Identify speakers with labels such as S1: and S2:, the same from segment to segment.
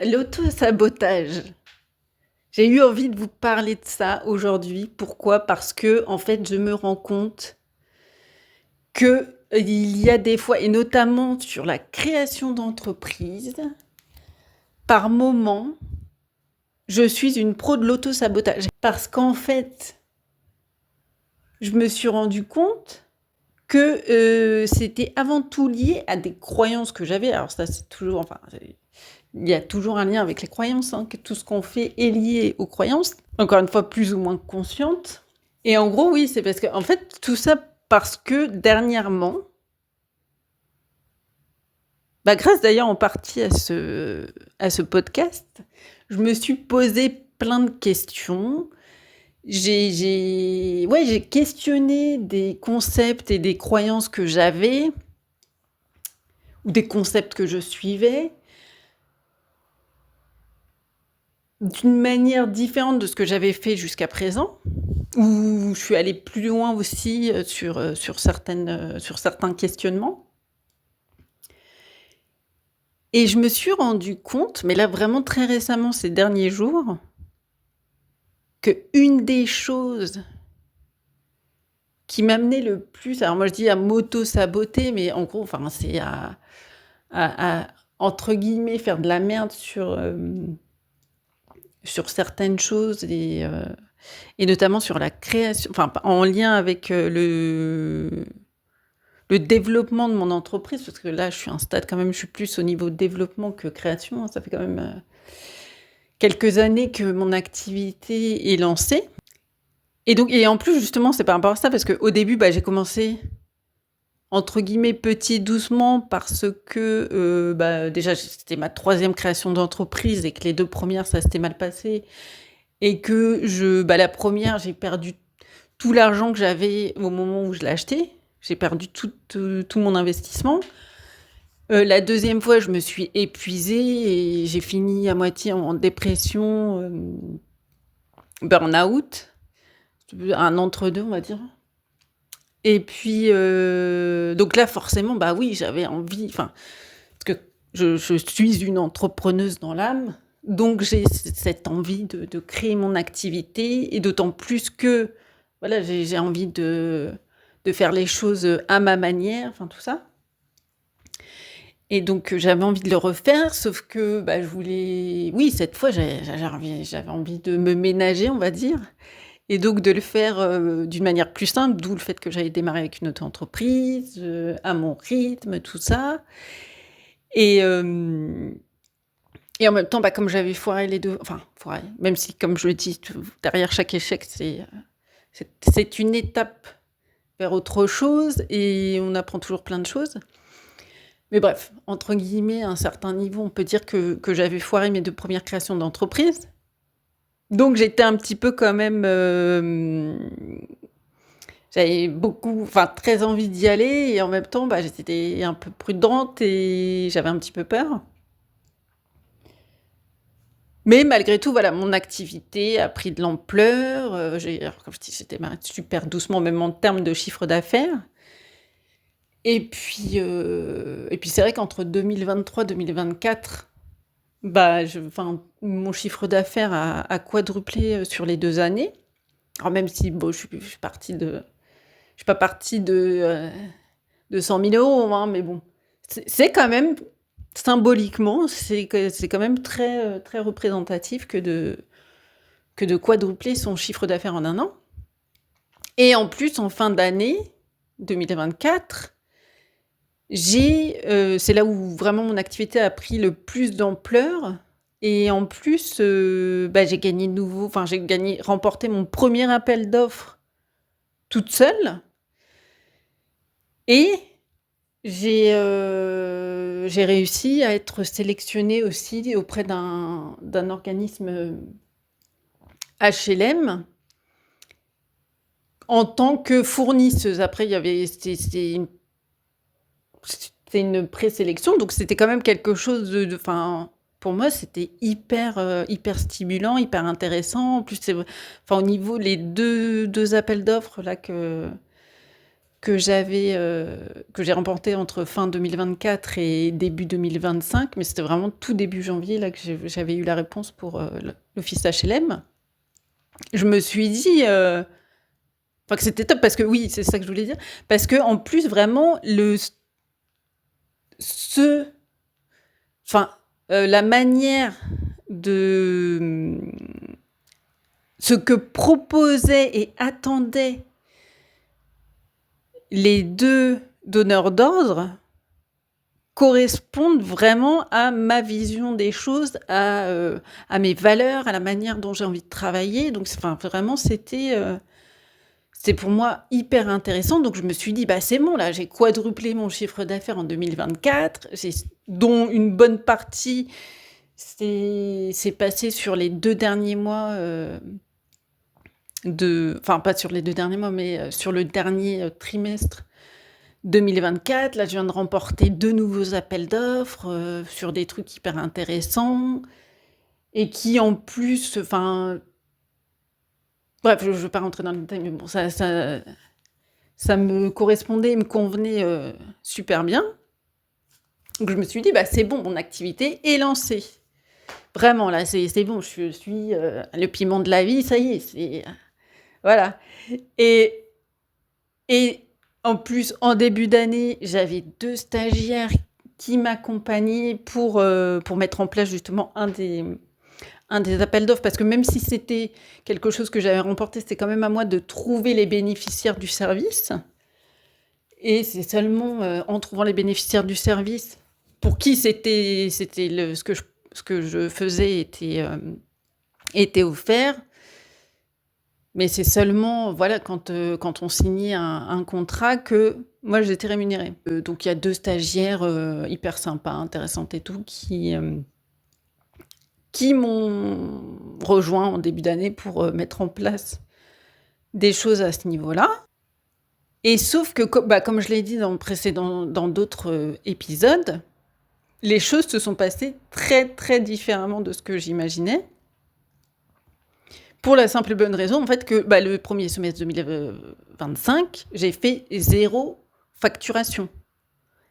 S1: L'auto-sabotage. J'ai eu envie de vous parler de ça aujourd'hui. Pourquoi? Parce que en fait, je me rends compte que, il y a des fois et notamment sur la création d'entreprise, par moment, je suis une pro de l'auto-sabotage. Parce qu'en fait, je me suis rendu compte que, c'était avant tout lié à des croyances que j'avais. Alors ça, c'est toujours il y a toujours un lien avec les croyances, hein, que tout ce qu'on fait est lié aux croyances, encore une fois plus ou moins conscientes. Et en gros, oui, c'est parce que, en fait, tout ça parce que dernièrement, grâce d'ailleurs en partie à ce podcast, je me suis posé plein de questions. J'ai questionné des concepts et des croyances que j'avais, ou des concepts que je suivais, d'une manière différente de ce que j'avais fait jusqu'à présent, où je suis allée plus loin aussi sur certains questionnements. Et je me suis rendu compte, mais là vraiment très récemment, ces derniers jours, qu'une des choses qui m'amenait le plus, alors moi je dis à m'auto-saboter, mais en gros, c'est à, entre guillemets, faire de la merde sur certaines choses et notamment sur la création, en lien avec le développement de mon entreprise, parce que là, je suis à un stade quand même, je suis plus au niveau développement que création. Ça fait quand même quelques années que mon activité est lancée. Et en plus, justement, c'est par rapport à ça, parce qu'au début, j'ai commencé, entre guillemets, petit, doucement, parce que déjà, c'était ma 3e création d'entreprise et que les 2 premières, ça s'était mal passé. Et que la première, j'ai perdu tout l'argent que j'avais au moment où je l'ai acheté. J'ai perdu tout mon investissement. La 2e fois, je me suis épuisée et j'ai fini à moitié en dépression, burn-out, un entre-deux, on va dire. Et puis, donc là, forcément, oui, j'avais envie, parce que je suis une entrepreneuse dans l'âme, donc j'ai cette envie de créer mon activité, et d'autant plus que, voilà, j'ai envie de faire les choses à ma manière, tout ça. Et donc, j'avais envie de le refaire, sauf que, je voulais, oui, cette fois, j'avais envie de me ménager, on va dire, et donc de le faire, d'une manière plus simple, d'où le fait que j'avais démarré avec une auto-entreprise, à mon rythme, tout ça. Et hem et en même temps, comme j'avais foiré les 2, foiré, même si, comme je le dis, derrière chaque échec, c'est une étape vers autre chose et on apprend toujours plein de choses. Mais bref, entre guillemets, à un certain niveau, on peut dire que j'avais foiré mes 2 premières créations d'entreprise. Donc j'étais un petit peu quand même, j'avais très envie d'y aller, et en même temps, j'étais un peu prudente et j'avais un petit peu peur. Mais malgré tout, voilà, mon activité a pris de l'ampleur, alors comme je dis, j'ai démarré super doucement, même en termes de chiffre d'affaires. Et puis c'est vrai qu'entre 2023-2024, mon chiffre d'affaires a quadruplé, sur les 2 années. Alors même si, bon, je suis pas partie de 100 000 €, hein, mais bon, c'est quand même, symboliquement, c'est quand même très, très représentatif que de quadrupler son chiffre d'affaires en un an. Et en plus, en fin d'année 2024, c'est là où vraiment mon activité a pris le plus d'ampleur, et en plus, j'ai remporté mon premier appel d'offres toute seule, et j'ai réussi à être sélectionnée aussi auprès d'un organisme, HLM, en tant que fournisseuse. Après, c'était une présélection, donc c'était quand même quelque chose pour moi, c'était hyper stimulant, hyper intéressant. En plus, au niveau les deux appels d'offres là que j'ai remporté entre fin 2024 et début 2025, mais c'était vraiment tout début janvier là que j'avais eu la réponse pour, l'office HLM. Je me suis dit, enfin que c'était top parce que oui, c'est ça que je voulais dire, parce que en plus vraiment ce enfin, la manière de, ce que proposaient et attendaient les 2 donneurs d'ordre correspondent vraiment à ma vision des choses, à mes valeurs, à la manière dont j'ai envie de travailler. Donc enfin, vraiment, c'était pour moi hyper intéressant. Donc je me suis dit: «Bah, c'est bon là, j'ai quadruplé mon chiffre d'affaires en 2024, dont une bonne partie s'est passée sur les 2 derniers mois, enfin pas sur les 2 derniers mois, mais, sur le dernier, trimestre 2024. Là, je viens de remporter 2 nouveaux appels d'offres, sur des trucs hyper intéressants et qui en plus, enfin bref, je veux pas rentrer dans le détail, mais bon, ça me correspondait, me convenait, super bien. Donc je me suis dit: «Bah, c'est bon, mon activité est lancée». Vraiment là, c'est bon, je suis, le piment de la vie, ça y est, voilà. Et et en plus, en début d'année, j'avais 2 stagiaires qui m'accompagnaient pour mettre en place justement un des appels d'offres. Parce que même si c'était quelque chose que j'avais remporté, c'était quand même à moi de trouver les bénéficiaires du service. Et c'est seulement, en trouvant les bénéficiaires du service pour qui c'était ce que je faisais était offert. Mais c'est seulement, voilà, quand on signait un contrat que moi j'étais rémunérée. Donc il y a 2 stagiaires, hyper sympas, intéressantes et tout, qui m'ont rejoint en début d'année pour, mettre en place des choses à ce niveau-là. Et sauf que comme je l'ai dit dans d'autres, épisodes, les choses se sont passées très, très différemment de ce que j'imaginais. Pour la simple et bonne raison, en fait, que le premier semestre 2025, j'ai fait 0 facturation,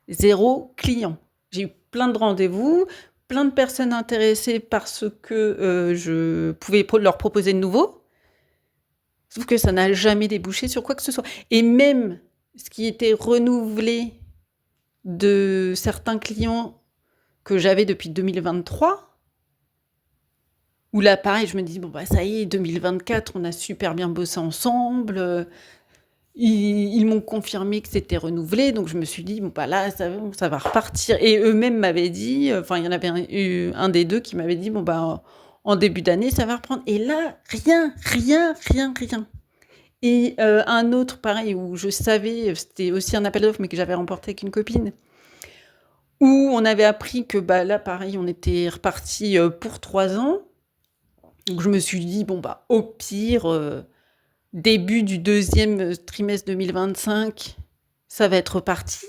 S1: 0 client. J'ai eu plein de rendez-vous, plein de personnes intéressées par ce que je pouvais leur proposer de nouveau, sauf que ça n'a jamais débouché sur quoi que ce soit. Et même ce qui était renouvelé de certains clients que j'avais depuis 2023, où là, pareil, je me dis: «Bon, ça y est, 2024, on a super bien bossé ensemble», ils m'ont confirmé que c'était renouvelé, donc je me suis dit: «Bon, là, ça va repartir», et eux-mêmes m'avaient dit, enfin, il y en avait un des 2 qui m'avait dit: «Bon, en début d'année, ça va reprendre», et là, rien, rien, rien, rien. Et un autre, pareil, où je savais, c'était aussi un appel d'offres, mais que j'avais remporté avec une copine, où on avait appris que, là, pareil, on était repartis, pour 3 ans. Donc je me suis dit: «Bon, au pire, début du 2e trimestre 2025, ça va être reparti».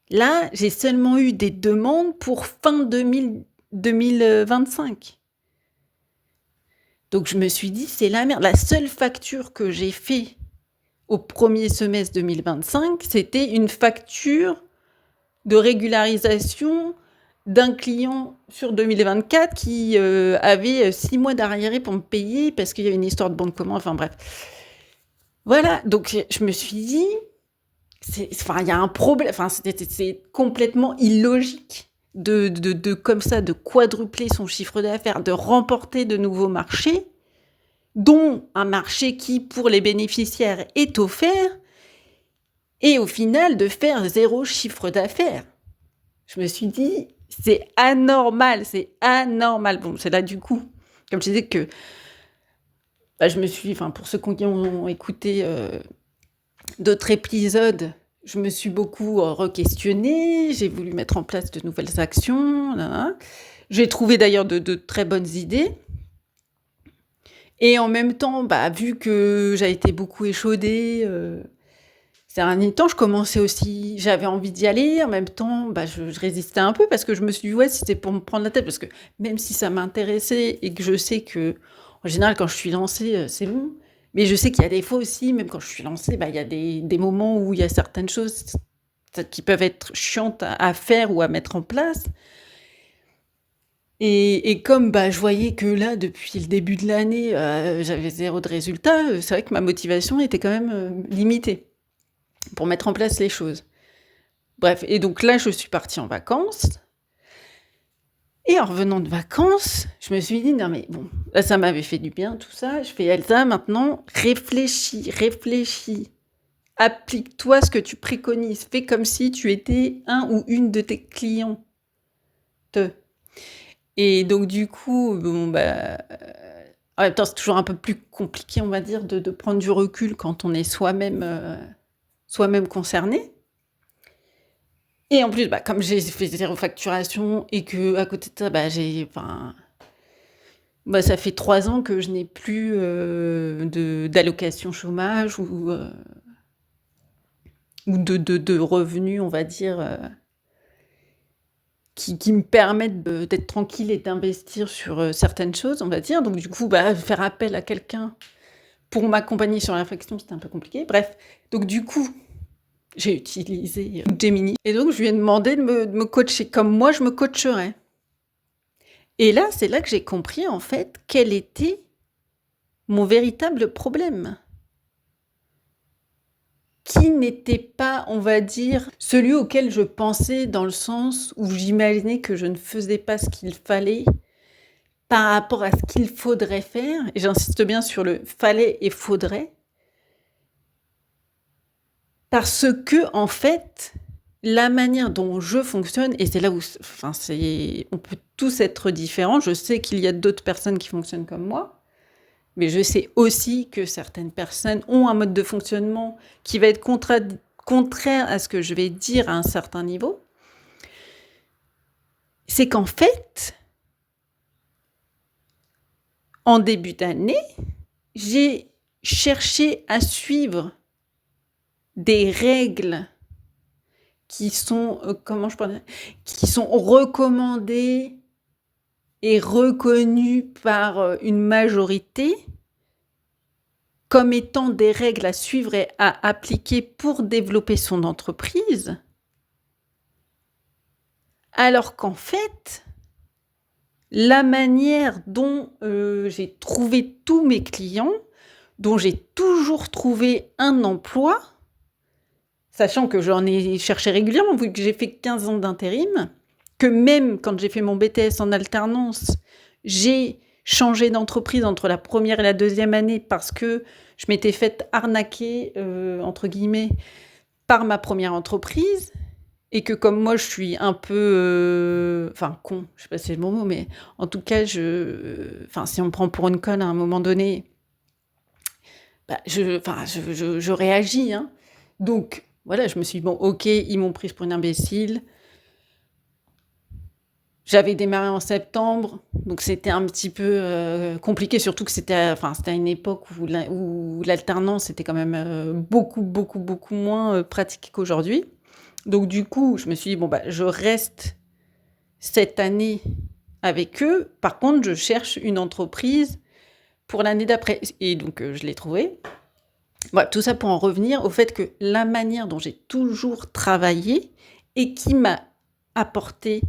S1: Là, j'ai seulement eu des demandes pour fin 2025. Donc je me suis dit: «C'est la merde». La seule facture que j'ai fait au 1er semestre 2025, c'était une facture de régularisation d'un client sur 2024 qui, avait, 6 mois d'arriérés pour me payer parce qu'il y avait une histoire de bon de commande, enfin bref. Voilà, donc je me suis dit: enfin, il y a un problème, enfin, c'est complètement illogique de comme ça, de quadrupler son chiffre d'affaires, de remporter de nouveaux marchés, dont un marché qui, pour les bénéficiaires, est offert, et au final de faire 0 chiffre d'affaires. Je me suis dit: «C'est anormal, c'est anormal». Bon, c'est là, du coup, comme je disais que, je me suis, enfin, pour ceux qui ont écouté, d'autres épisodes, je me suis beaucoup, re-questionnée, j'ai voulu mettre en place de nouvelles actions, nin. J'ai trouvé d'ailleurs de très bonnes idées, et en même temps, vu que j'avais été beaucoup échaudée, ces derniers temps, j'avais envie d'y aller, en même temps, je résistais un peu parce que je me suis dit: «Ouais, c'était pour me prendre la tête», parce que même si ça m'intéressait et que je sais qu'en général, quand je suis lancée, c'est bon, Mais je sais qu'il y a des fois aussi, même quand je suis lancée, il y a des moments où il y a certaines choses qui peuvent être chiantes à faire ou à mettre en place. Et comme je voyais que là, depuis le début de l'année, j'avais zéro de résultat, c'est vrai que ma motivation était quand même limitée pour mettre en place les choses. Bref, et donc là, je suis partie en vacances. Et en revenant de vacances, je me suis dit, non mais bon, là ça m'avait fait du bien tout ça. Je fais, Elsa, maintenant, réfléchis. Applique-toi ce que tu préconises. Fais comme si tu étais un ou une de tes clientes. Et donc du coup, en même temps, c'est toujours un peu plus compliqué, on va dire, de prendre du recul quand on est soi-même concerné. Et en plus, comme j'ai fait zéro facturation et que à côté de ça, ça fait 3 ans que je n'ai plus d'allocation chômage ou de revenus, on va dire, qui me permettent d'être tranquille et d'investir sur certaines choses, on va dire. Donc du coup, faire appel à quelqu'un pour m'accompagner sur la réflexion, c'était un peu compliqué. Bref, donc du coup, j'ai utilisé Gemini. Et donc, je lui ai demandé de me coacher comme moi, je me coacherais. Et là, c'est là que j'ai compris, en fait, quel était mon véritable problème. Qui n'était pas, on va dire, celui auquel je pensais dans le sens où j'imaginais que je ne faisais pas ce qu'il fallait par rapport à ce qu'il faudrait faire. Et j'insiste bien sur le fallait et faudrait. Parce que, en fait, la manière dont je fonctionne, et c'est là où on peut tous être différents. Je sais qu'il y a d'autres personnes qui fonctionnent comme moi, mais je sais aussi que certaines personnes ont un mode de fonctionnement qui va être contraire à ce que je vais dire à un certain niveau. C'est qu'en fait, en début d'année, j'ai cherché à suivre des règles qui sont, qui sont recommandées et reconnues par une majorité comme étant des règles à suivre et à appliquer pour développer son entreprise, alors qu'en fait, la manière dont j'ai trouvé tous mes clients, dont j'ai toujours trouvé un emploi, sachant que j'en ai cherché régulièrement, vu que j'ai fait 15 ans d'intérim, que même quand j'ai fait mon BTS en alternance, j'ai changé d'entreprise entre la première et la deuxième année parce que je m'étais faite arnaquer, entre guillemets, par ma première entreprise. Et que comme moi, je suis un peu... con, je sais pas si c'est le bon mot, mais en tout cas, si on me prend pour une conne à un moment donné, je réagis. Hein. Donc, voilà, je me suis dit, bon, ok, ils m'ont prise pour une imbécile. J'avais démarré en septembre, donc c'était un petit peu compliqué, surtout que c'était à une époque où l'alternance était quand même beaucoup moins pratique qu'aujourd'hui. Donc du coup, je me suis dit, je reste cette année avec eux. Par contre, je cherche une entreprise pour l'année d'après. Et donc, je l'ai trouvée. Voilà, tout ça pour en revenir au fait que la manière dont j'ai toujours travaillé et qui m'a apporté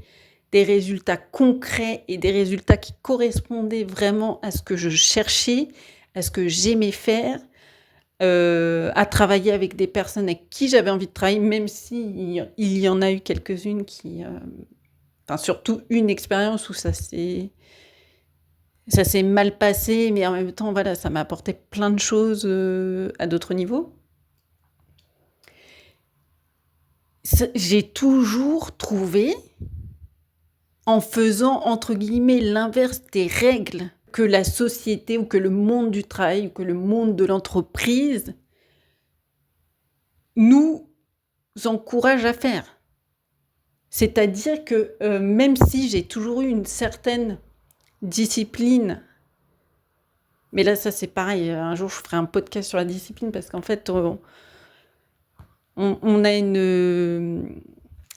S1: des résultats concrets et des résultats qui correspondaient vraiment à ce que je cherchais, à ce que j'aimais faire, à travailler avec des personnes avec qui j'avais envie de travailler, même s'il y en a eu quelques-unes qui... surtout une expérience où ça s'est mal passé, mais en même temps, voilà, ça m'a apporté plein de choses à d'autres niveaux. J'ai toujours trouvé, en faisant, entre guillemets, l'inverse des règles que la société ou que le monde du travail ou que le monde de l'entreprise nous encourage à faire. C'est-à-dire que même si j'ai toujours eu une certaine discipline, mais là, ça c'est pareil, un jour je ferai un podcast sur la discipline parce qu'en fait, on a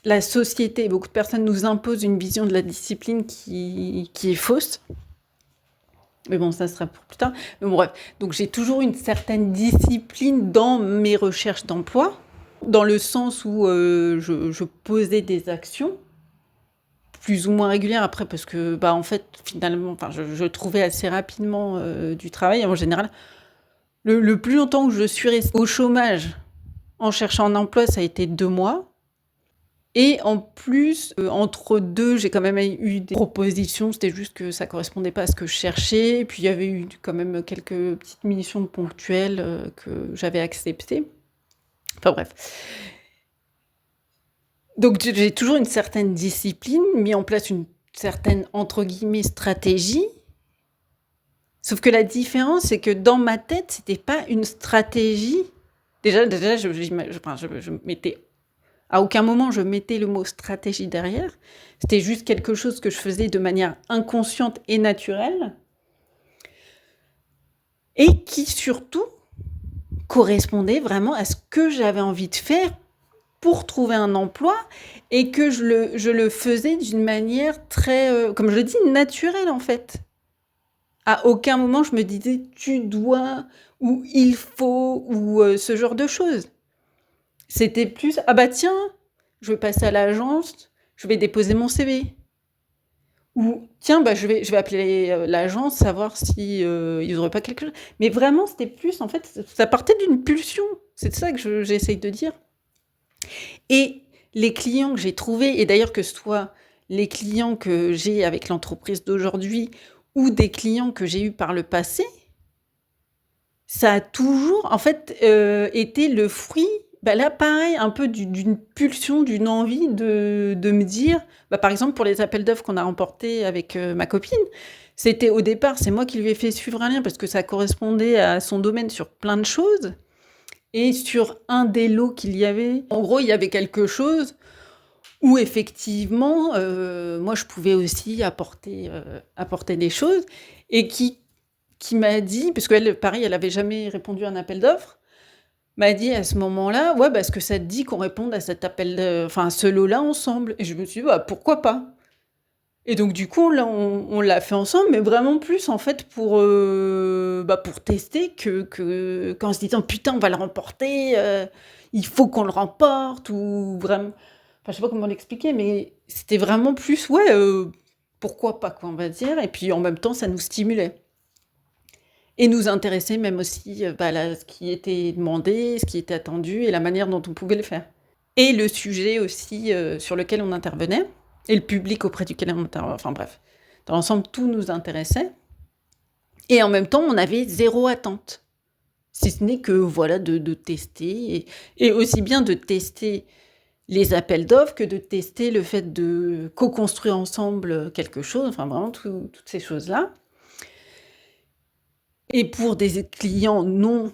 S1: la société, beaucoup de personnes nous imposent une vision de la discipline qui est fausse. Mais bon, ça sera pour plus tard. Mais bon, bref. Donc, j'ai toujours une certaine discipline dans mes recherches d'emploi, dans le sens où je posais des actions plus ou moins régulières après, parce que, bah, en fait, finalement, enfin, je trouvais assez rapidement du travail. En général, le plus longtemps que je suis restée au chômage en cherchant un emploi, ça a été 2 mois. Et en plus, entre deux, j'ai quand même eu des propositions, c'était juste que ça correspondait pas à ce que je cherchais. Et puis il y avait eu quand même quelques petites missions ponctuelles que j'avais acceptées. Enfin bref. Donc j'ai toujours une certaine discipline, mis en place une certaine, entre guillemets, stratégie. Sauf que la différence, c'est que dans ma tête, c'était pas une stratégie. Déjà, je mettais à aucun moment je mettais le mot stratégie derrière. C'était juste quelque chose que je faisais de manière inconsciente et naturelle. Et qui surtout correspondait vraiment à ce que j'avais envie de faire pour trouver un emploi. Et que je le faisais d'une manière très, comme je le dis, naturelle en fait. À aucun moment je me disais tu dois ou il faut ou ce genre de choses. C'était plus ah bah tiens, je vais passer à l'agence, je vais déposer mon CV. Ou tiens, bah je vais appeler l'agence, savoir si ils n'auraient pas quelque chose. Mais vraiment, c'était plus, en fait, ça partait d'une pulsion. C'est ça que j'essaye de dire. Et les clients que j'ai trouvés, et d'ailleurs que ce soit les clients que j'ai avec l'entreprise d'aujourd'hui ou des clients que j'ai eus par le passé, ça a toujours, en fait, été le fruit, bah là, pareil, un peu d'une pulsion, d'une envie de me dire, bah, par exemple, pour les appels d'offres qu'on a remportés avec ma copine, c'était au départ, c'est moi qui lui ai fait suivre un lien parce que ça correspondait à son domaine sur plein de choses. Et sur un des lots qu'il y avait, en gros, il y avait quelque chose où effectivement, moi, je pouvais aussi apporter des choses et qui m'a dit, parce qu'elle, pareil, elle avait jamais répondu à un appel d'offres, m'a dit à ce moment-là, ouais, bah, est-ce que ça te dit qu'on réponde à cet enfin, à ce lot-là ensemble? Et je me suis dit, bah, pourquoi pas? Et donc, du coup, là, on l'a fait ensemble, mais vraiment plus, en fait, bah, pour tester qu'en se disant, putain, on va le remporter, il faut qu'on le remporte, ou vraiment, enfin, je sais pas comment l'expliquer, mais c'était vraiment plus, ouais, pourquoi pas, quoi, on va dire, et puis en même temps, ça nous stimulait. Et nous intéresser même aussi, bah, ce qui était demandé, ce qui était attendu et la manière dont on pouvait le faire. Et le sujet aussi, sur lequel on intervenait et le public auprès duquel on intervenait, enfin bref. Dans l'ensemble, tout nous intéressait et en même temps, on avait 0 attente. Si ce n'est que, voilà, de tester et aussi bien de tester les appels d'offres que de tester le fait de co-construire ensemble, quelque chose, enfin vraiment toutes ces choses-là. Et pour des clients non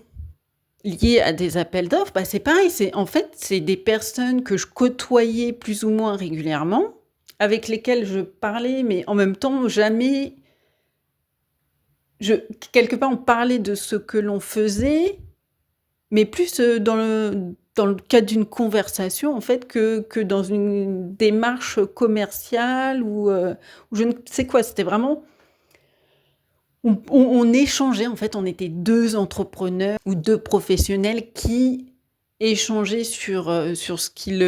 S1: liés à des appels d'offres, bah, c'est pareil, en fait, c'est des personnes que je côtoyais plus ou moins régulièrement, avec lesquelles je parlais, mais en même temps, jamais je quelque part, on parlait de ce que l'on faisait, mais plus, dans le cadre d'une conversation, en fait, que dans une démarche commerciale ou je ne sais quoi. C'était vraiment on échangeait, en fait, on était 2 entrepreneurs ou 2 professionnels qui échangeaient sur ce qu'ils,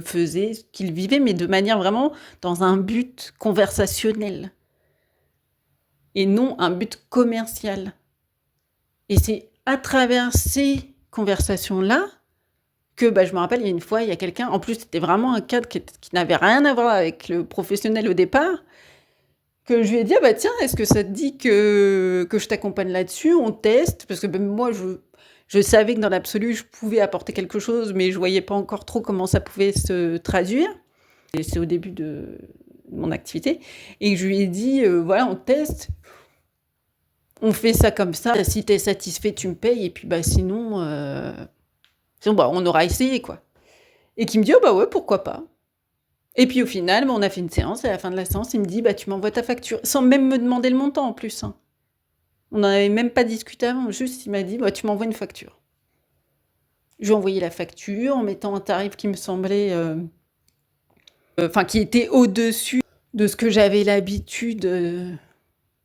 S1: faisaient, ce qu'ils vivaient, mais de manière vraiment dans un but conversationnel et non un but commercial. Et c'est à travers ces conversations-là que, bah, je me rappelle, il y a une fois, il y a quelqu'un en plus, c'était vraiment un cadre qui n'avait rien à voir avec le professionnel au départ, que je lui ai dit: «Ah bah tiens, est-ce que ça te dit que je t'accompagne là-dessus? On teste». Parce que même moi, je savais que dans l'absolu, je pouvais apporter quelque chose, mais je voyais pas encore trop comment ça pouvait se traduire. Et c'est au début de mon activité et je lui ai dit: «Voilà, on teste, on fait ça comme ça. Si tu es satisfait, tu me payes et puis, bah, sinon, bah, on aura essayé, quoi». Et qui me dit: «Oh bah ouais, pourquoi pas». Et puis au final, bah, on a fait une séance et à la fin de la séance, il me dit: «Bah, tu m'envoies ta facture», sans même me demander le montant en plus, hein. On n'en avait même pas discuté avant, juste il m'a dit: «Bah, tu m'envoies une facture». Je lui ai envoyé la facture en mettant un tarif qui me semblait, enfin qui était au-dessus de ce que j'avais l'habitude,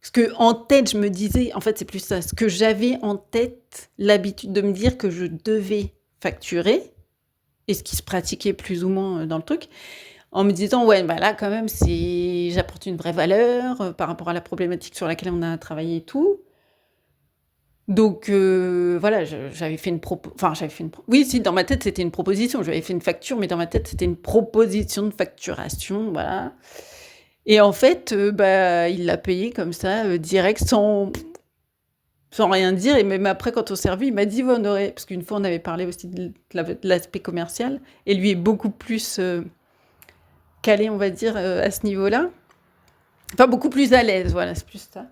S1: Parce qu'en tête, je me disais en fait, c'est plus ça, ce que j'avais en tête, l'habitude de me dire que je devais facturer et ce qui se pratiquait plus ou moins, dans le truc, en me disant: «Ouais, bah, là, quand même, c'est j'apporte une vraie valeur, par rapport à la problématique sur laquelle on a travaillé et tout». Donc voilà, j'avais fait une propo enfin, j'avais fait une pro oui, si, dans ma tête, c'était une proposition. J'avais fait une facture, mais dans ma tête, c'était une proposition de facturation, voilà. Et en fait, bah, il l'a payé comme ça, direct, sans rien dire. Et même après, quand on s'est revus, il m'a dit: «Ouais, on aurait» parce qu'une fois, on avait parlé aussi de l'aspect commercial et lui est beaucoup plus, calé, on va dire, à ce niveau-là. Enfin, beaucoup plus à l'aise, voilà, c'est plus ça.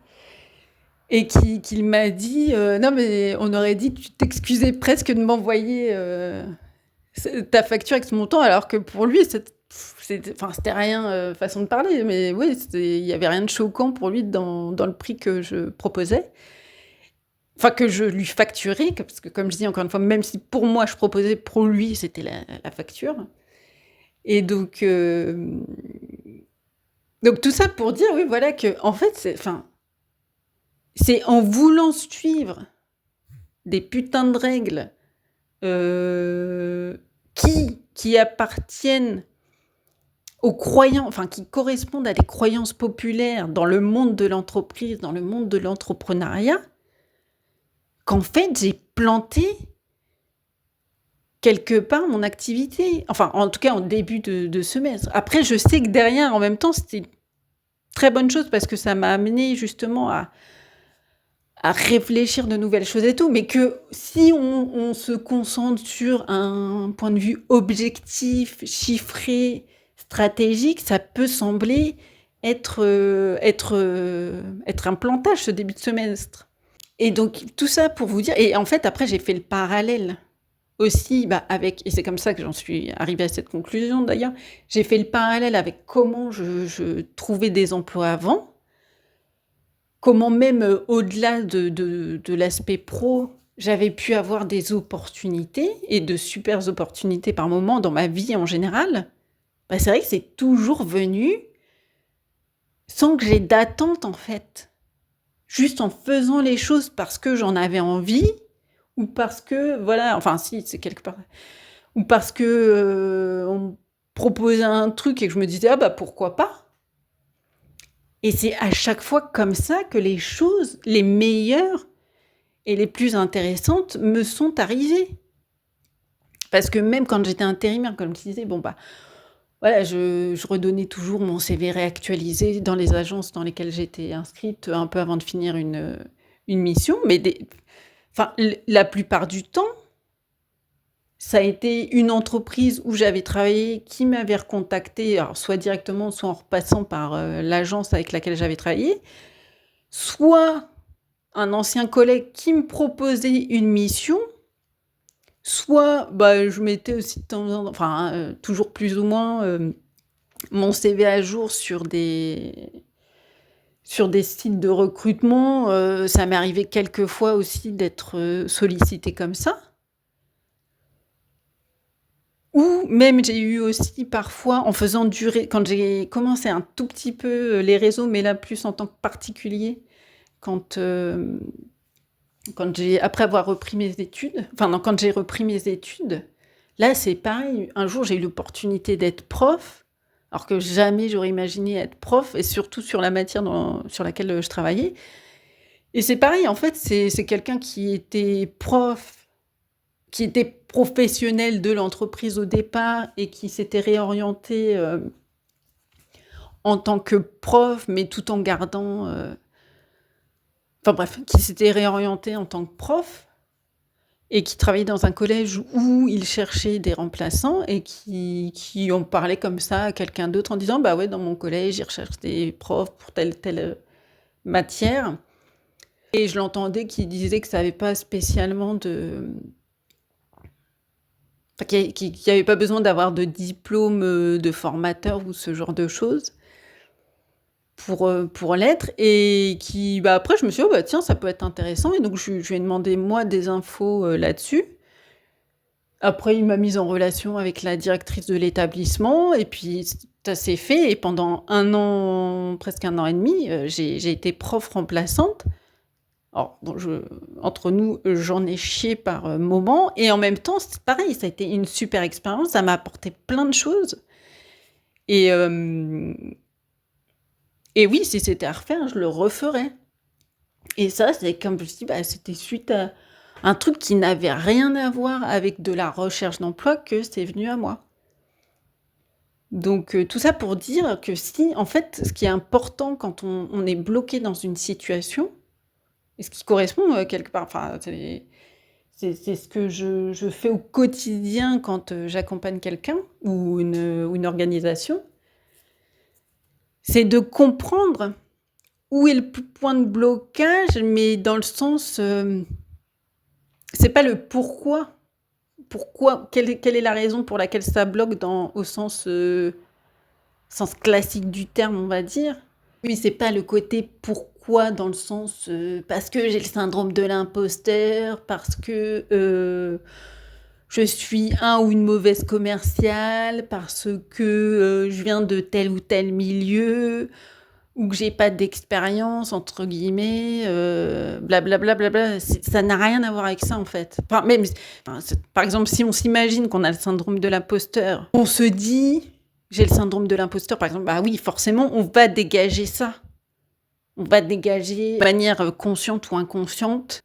S1: Et qu'il m'a dit, «Non, mais on aurait dit que tu t'excusais presque de m'envoyer, ta facture avec ce montant», alors que pour lui, c'était rien, façon de parler, mais oui, il y avait rien de choquant pour lui dans le prix que je proposais. Enfin, que je lui facturais, parce que comme je dis, encore une fois, même si pour moi je proposais, pour lui, c'était la facture. Et donc tout ça pour dire, oui, voilà, que en fait, c'est en voulant suivre des putains de règles, qui appartiennent aux croyants, enfin, qui correspondent à des croyances populaires dans le monde de l'entreprise, dans le monde de l'entrepreneuriat, qu'en fait, j'ai planté quelque part mon activité. Enfin, en tout cas, en début de semestre. Après, je sais que derrière, en même temps, c'était une très bonne chose parce que ça m'a amené justement à réfléchir de nouvelles choses et tout, mais que si on se concentre sur un point de vue objectif, chiffré, stratégique, ça peut sembler être un plantage ce début de semestre. Et donc tout ça pour vous dire, et en fait après j'ai fait le parallèle aussi, bah, avec, et c'est comme ça que j'en suis arrivée à cette conclusion d'ailleurs, j'ai fait le parallèle avec comment je trouvais des emplois avant. Comment même, au-delà de l'aspect pro, j'avais pu avoir des opportunités et de supers opportunités par moment dans ma vie en général. Bah, c'est vrai que c'est toujours venu sans que j'aie d'attente, en fait. Juste en faisant les choses parce que j'en avais envie ou parce que voilà, enfin si, c'est quelque part, ou parce que, on me proposait un truc et que je me disais: «Ah bah, pourquoi pas?» Et c'est à chaque fois comme ça que les choses les meilleures et les plus intéressantes me sont arrivées. Parce que même quand j'étais intérimaire, comme je disais, bon, bah, voilà, je redonnais toujours mon CV réactualisé dans les agences dans lesquelles j'étais inscrite, un peu avant de finir une mission. Mais enfin, la plupart du temps, ça a été une entreprise où j'avais travaillé qui m'avait recontactée, alors soit directement, soit en repassant par, l'agence avec laquelle j'avais travaillé, soit un ancien collègue qui me proposait une mission, soit, bah, je mettais aussi de temps en temps, enfin, toujours plus ou moins, mon CV à jour sur des sites de recrutement. Ça m'est arrivé quelques fois aussi d'être, sollicitée comme ça. Ou même j'ai eu aussi parfois en faisant durer quand j'ai commencé un tout petit peu, les réseaux, mais là plus en tant que particulier, quand, après avoir repris mes études, enfin non, quand j'ai repris mes études, là, c'est pareil. Un jour, j'ai eu l'opportunité d'être prof, alors que jamais j'aurais imaginé être prof, et surtout sur la matière sur laquelle je travaillais. Et c'est pareil, en fait, c'est quelqu'un qui était prof, qui était professionnel de l'entreprise au départ et qui s'était réorienté en tant que prof, mais tout en gardant. Enfin bref, qui s'était réorienté en tant que prof et qui travaillait dans un collège où il cherchait des remplaçants et qui ont parlé comme ça à quelqu'un d'autre en disant: «Bah ouais, dans mon collège, ils recherchent des profs pour telle, matière». Et je l'entendais qui disait que ça avait pas spécialement enfin qu'il y avait pas besoin d'avoir de diplôme, de formateur ou ce genre de choses pour l'être, et bah, après je me suis dit: «Oh bah tiens, ça peut être intéressant», et donc je lui ai demandé moi des infos, là-dessus. Après, il m'a mise en relation avec la directrice de l'établissement et puis ça s'est fait et pendant 1 an, presque 1 an et demi, j'ai été prof remplaçante. Alors bon, entre nous, j'en ai chié par, moments et en même temps, c'est pareil, ça a été une super expérience, ça m'a apporté plein de choses et hem et oui, si c'était à refaire, je le referais et ça, c'est comme je dis, bah, c'était suite à un truc qui n'avait rien à voir avec de la recherche d'emploi que c'est venu à moi. Donc tout ça pour dire que si en fait, ce qui est important quand on est bloqué dans une situation et ce qui correspond, quelque part, enfin, c'est ce que je fais au quotidien quand, j'accompagne quelqu'un ou une organisation, c'est de comprendre où est le p point de blocage, mais dans le sens, c'est pas le pourquoi. Pourquoi quelle est la raison pour laquelle ça bloque dans au sens classique du terme, on va dire. Oui, c'est pas le côté pourquoi dans le sens, parce que j'ai le syndrome de l'imposteur, parce que, je suis un ou une mauvaise commerciale, parce que, je viens de tel ou tel milieu ou que j'ai pas «d'expérience» entre guillemets, ça n'a rien à voir avec ça, en fait. Enfin, même enfin, par exemple, si on s'imagine qu'on a le syndrome de l'imposteur, on se dit: «J'ai le syndrome de l'imposteur», par exemple, bah oui, forcément, on va dégager ça. On va dégager de manière, consciente ou inconsciente,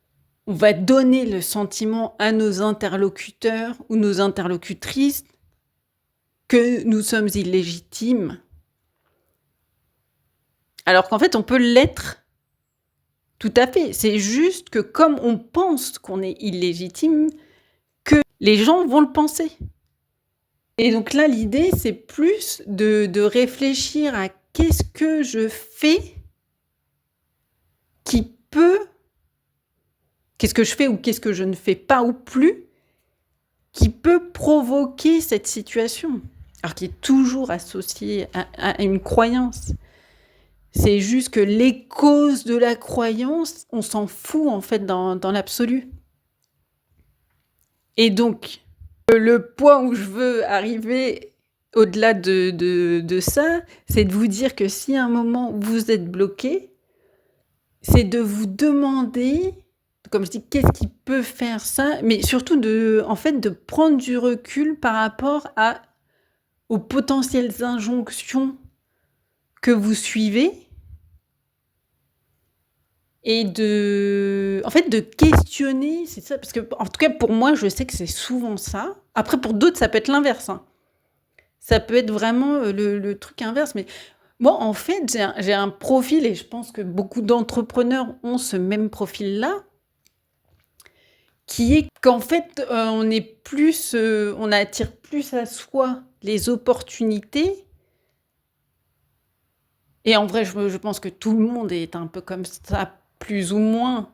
S1: on va donner le sentiment à nos interlocuteurs ou nos interlocutrices que nous sommes illégitimes, alors qu'en fait, on peut l'être. Tout à fait. C'est juste que comme on pense qu'on est illégitime, que les gens vont le penser. Et donc là, l'idée, c'est plus de réfléchir à qu'est-ce que je fais qui peut qu'est-ce que je fais ou qu'est-ce que je ne fais pas ou plus, qui peut provoquer cette situation? Alors qui est toujours associée à une croyance. C'est juste que les causes de la croyance, on s'en fout en fait dans l'absolu. Et donc, le point où je veux arriver au-delà de ça, c'est de vous dire que si à un moment vous êtes bloqué, c'est de vous demander, comme je dis, qu'est-ce qui peut faire ça? Mais surtout en fait, de prendre du recul par rapport aux potentielles injonctions que vous suivez et en fait, de questionner, c'est ça, parce que en tout cas pour moi, je sais que c'est souvent ça. Après pour d'autres, ça peut être l'inverse, hein. Ça peut être vraiment, le truc inverse, mais moi, en fait, j'ai un profil et je pense que beaucoup d'entrepreneurs ont ce même profil-là, qui est qu'en fait, on attire plus à soi les opportunités et en vrai, je pense que tout le monde est un peu comme ça, plus ou moins.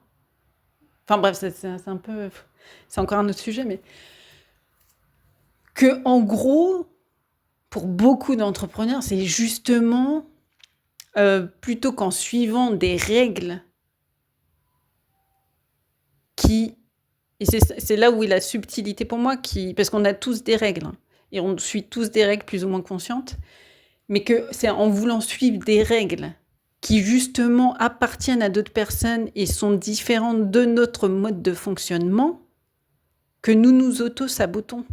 S1: Enfin bref, c'est un peu c'est encore un autre sujet, mais qu'en gros, pour beaucoup d'entrepreneurs, c'est justement, plutôt qu'en suivant des règles qui et c'est là où est la subtilité pour moi parce qu'on a tous des règles, hein, et on suit tous des règles plus ou moins conscientes, mais que c'est en voulant suivre des règles qui justement appartiennent à d'autres personnes et sont différentes de notre mode de fonctionnement, que nous nous auto-sabotons.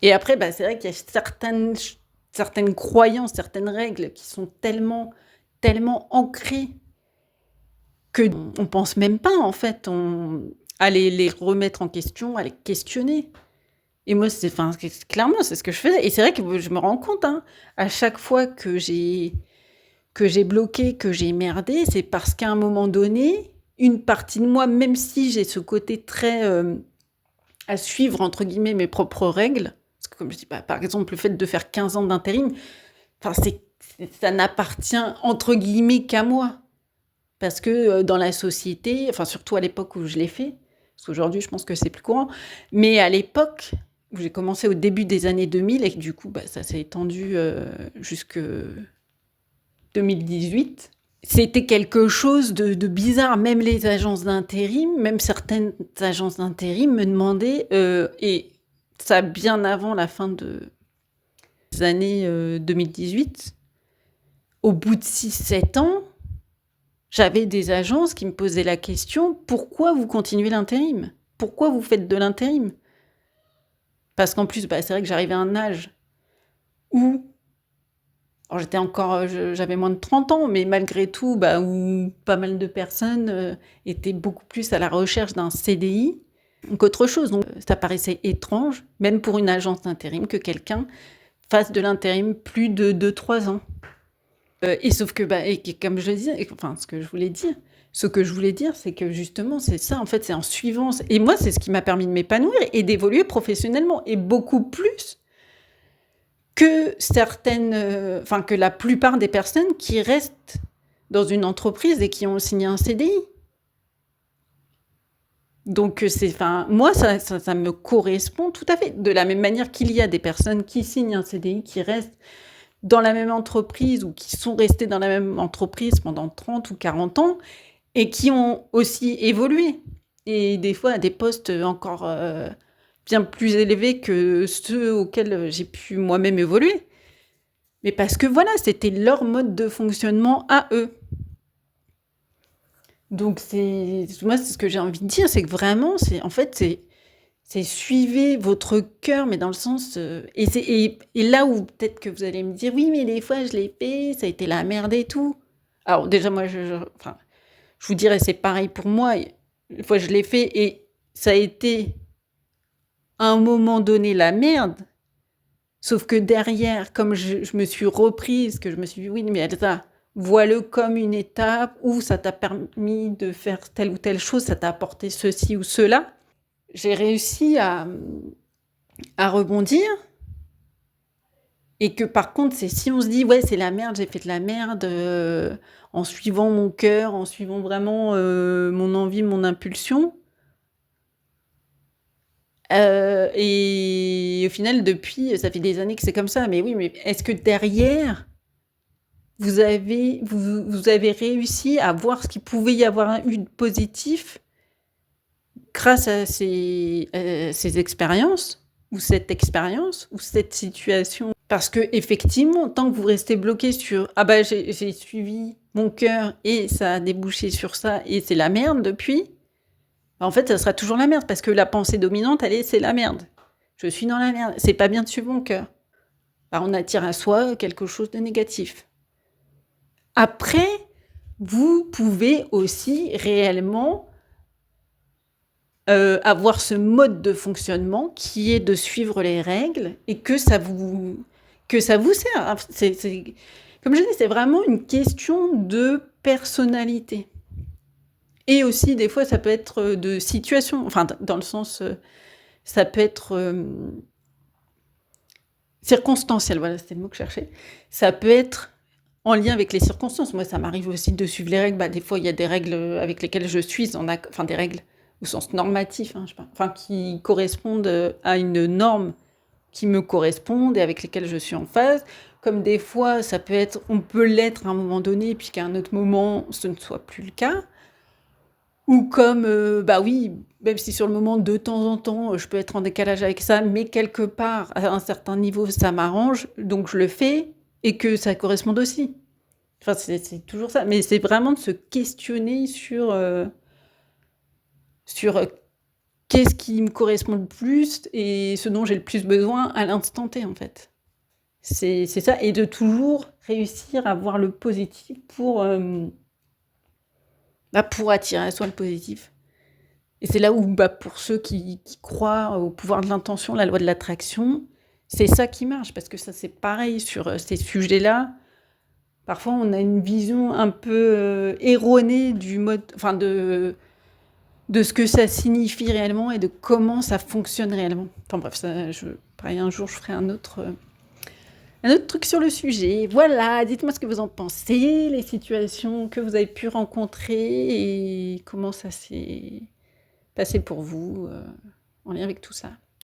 S1: Et après, bah, c'est vrai qu'il y a certaines croyances, certaines règles qui sont tellement, tellement ancrées qu'on pense même pas en fait à les remettre en question, à les questionner. Et moi, clairement, c'est ce que je faisais. Et c'est vrai que je me rends compte, hein, à chaque fois que j'ai bloqué, que j'ai merdé, c'est parce qu'à un moment donné, une partie de moi, même si j'ai ce côté très à suivre entre guillemets mes propres règles, parce que comme je dis, bah, par exemple, le fait de faire 15 ans d'intérim, enfin, ça n'appartient entre guillemets qu'à moi. Parce que, dans la société, enfin surtout à l'époque où je l'ai fait, parce qu'aujourd'hui je pense que c'est plus courant, mais à l'époque où j'ai commencé au début des années 2000 et que du coup, bah, ça s'est étendu, jusque 2018. c'était quelque chose de bizarre. Même les agences d'intérim, même certaines agences d'intérim me demandaient, et ça bien avant la fin des années 2018, au bout de 6-7 ans, j'avais des agences qui me posaient la question: pourquoi vous continuez l'intérim? Pourquoi vous faites de l'intérim? Parce qu'en plus, c'est vrai que j'arrivais à un âge où, alors j'avais moins de 30 ans, mais malgré tout, où pas mal de personnes étaient beaucoup plus à la recherche d'un CDI qu'autre chose. Donc, ça paraissait étrange, même pour une agence d'intérim, que quelqu'un fasse de l'intérim plus de 2-3 ans. Et sauf que, comme je disais, enfin, ce que je voulais dire, c'est que justement, c'est ça, en fait, c'est en suivant. Et moi, c'est ce qui m'a permis de m'épanouir et d'évoluer professionnellement, et beaucoup plus que que la plupart des personnes qui restent dans une entreprise et qui ont signé un CDI. Donc, moi, ça me correspond tout à fait. De la même manière qu'il y a des personnes qui signent un CDI, qui restent dans la même entreprise ou qui sont restés dans la même entreprise pendant 30 ou 40 ans et qui ont aussi évolué. Et des fois à des postes encore bien plus élevés que ceux auxquels j'ai pu moi-même évoluer. Mais parce que voilà, c'était leur mode de fonctionnement à eux. Donc moi, c'est ce que j'ai envie de dire, c'est que vraiment, c'est suivez votre cœur, mais dans le sens... et là où peut-être que vous allez me dire, oui, mais des fois, je l'ai fait, ça a été la merde et tout. Alors déjà, moi, je vous dirais, c'est pareil pour moi. Une fois, je l'ai fait et ça a été, à un moment donné, la merde. Sauf que derrière, comme je me suis reprise, que je me suis dit, oui, mais Elsa, vois-le comme une étape où ça t'a permis de faire telle ou telle chose, ça t'a apporté ceci ou cela. J'ai réussi à rebondir. Et que par contre, c'est si on se dit, ouais, c'est la merde, j'ai fait de la merde, en suivant mon cœur, en suivant vraiment mon envie, mon impulsion. Et au final, depuis, ça fait des années que c'est comme ça. Mais oui, mais est-ce que derrière, vous avez réussi à voir ce qu'il pouvait y avoir eu de positif grâce à ces expériences, ou cette expérience, ou cette situation? Parce que effectivement, tant que vous restez bloqué sur « Ah j'ai suivi mon cœur et ça a débouché sur ça et c'est la merde depuis », en fait, ça sera toujours la merde parce que la pensée dominante, c'est la merde. Je suis dans la merde. C'est pas bien de suivre mon cœur. On attire à soi quelque chose de négatif. Après, vous pouvez aussi réellement avoir ce mode de fonctionnement qui est de suivre les règles et que ça vous sert. Comme je dis, c'est vraiment une question de personnalité. Et aussi, des fois, ça peut être de situation. Enfin, dans le sens, ça peut être circonstanciel. Voilà, c'était le mot que je cherchais. Ça peut être en lien avec les circonstances. Moi, ça m'arrive aussi de suivre les règles. Des fois, il y a des règles avec lesquelles je suis enfin, des règles au sens normatif, je sais pas, enfin, qui correspondent à une norme qui me correspondent et avec lesquelles je suis en phase. Comme des fois, on peut l'être à un moment donné, puis qu'à un autre moment, ce ne soit plus le cas. Ou comme, oui, même si sur le moment, de temps en temps, je peux être en décalage avec ça, mais quelque part, à un certain niveau, ça m'arrange, donc je le fais, et que ça corresponde aussi. Enfin, c'est toujours ça. Mais c'est vraiment de se questionner sur qu'est-ce qui me correspond le plus et ce dont j'ai le plus besoin à l'instant T, en fait. C'est ça, et de toujours réussir à voir le positif pour attirer à soi le positif. Et c'est là où, pour ceux qui croient au pouvoir de l'intention, la loi de l'attraction, c'est ça qui marche, parce que ça, c'est pareil sur ces sujets-là. Parfois, on a une vision un peu erronée du mode, enfin de ce que ça signifie réellement et de comment ça fonctionne réellement. Enfin bref, pareil, un jour, je ferai un autre truc sur le sujet. Voilà, dites-moi ce que vous en pensez, les situations que vous avez pu rencontrer et comment ça s'est passé pour vous en lien avec tout ça.